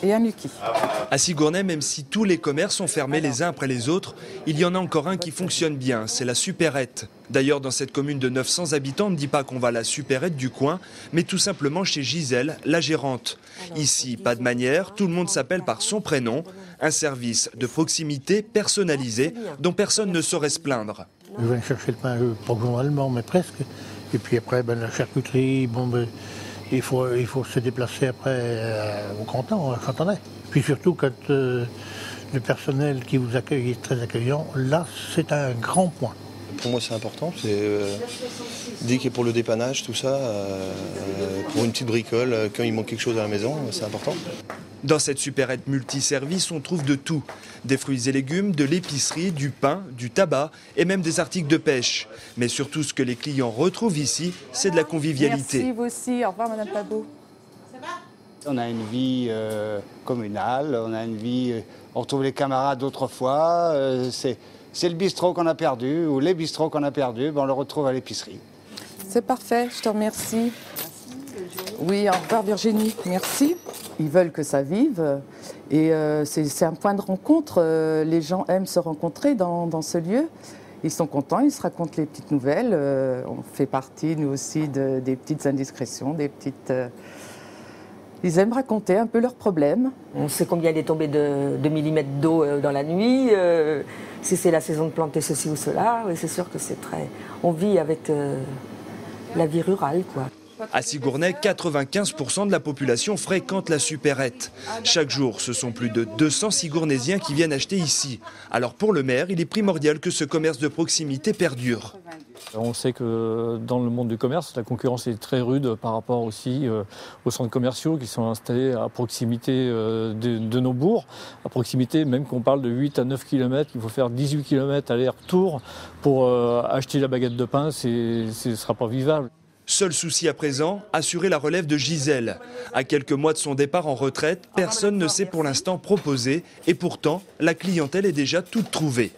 et un Nuki. À Sigourney, même si tous les commerces sont fermés les uns après les autres, il y en a encore un qui fonctionne bien, c'est la supérette. D'ailleurs, dans cette commune de 900 habitants, on ne dit pas qu'on va à la supérette du coin, mais tout simplement chez Gisèle, la gérante. Ici, pas de manière, tout le monde s'appelle par son prénom. Un service de proximité personnalisé dont personne ne saurait se plaindre. Je viens chercher le pain, pas journellement, mais presque. Et puis après, la charcuterie, il faut se déplacer après au canton, à Chantenay. Puis surtout, quand le personnel qui vous accueille est très accueillant, là, c'est un grand point. Pour moi, c'est important. Dès qu'il est pour le dépannage, tout ça, pour une petite bricole, quand il manque quelque chose à la maison, c'est important. Dans cette supérette multiservice, on trouve de tout. Des fruits et légumes, de l'épicerie, du pain, du tabac et même des articles de pêche. Mais surtout, ce que les clients retrouvent ici, c'est de la convivialité. Merci, vous aussi. Au revoir, Madame Pabot. On a une vie communale, on a une vie... on retrouve les camarades d'autrefois. C'est le bistrot qu'on a perdu, ou les bistrots qu'on a perdus, on le retrouve à l'épicerie. C'est parfait, je te remercie. Oui, au revoir Virginie, merci. Ils veulent que ça vive et c'est un point de rencontre. Les gens aiment se rencontrer dans ce lieu. Ils sont contents, ils se racontent les petites nouvelles. On fait partie, nous aussi, des petites indiscrétions, des petites... Ils aiment raconter un peu leurs problèmes. On sait combien il est tombé de millimètres d'eau dans la nuit, si c'est la saison de planter ceci ou cela. Oui, c'est sûr que c'est très... On vit avec la vie rurale, quoi. À Sigourney, 95% de la population fréquente la supérette. Chaque jour, ce sont plus de 200 Sigournésiens qui viennent acheter ici. Alors pour le maire, il est primordial que ce commerce de proximité perdure. On sait que dans le monde du commerce, la concurrence est très rude par rapport aussi aux centres commerciaux qui sont installés à proximité de nos bourgs. À proximité, même qu'on parle de 8 à 9 km, il faut faire 18 km aller-retour pour acheter la baguette de pain, ce ne sera pas vivable. Seul souci à présent, assurer la relève de Gisèle. À quelques mois de son départ en retraite, personne ne s'est pour l'instant proposé et pourtant, la clientèle est déjà toute trouvée.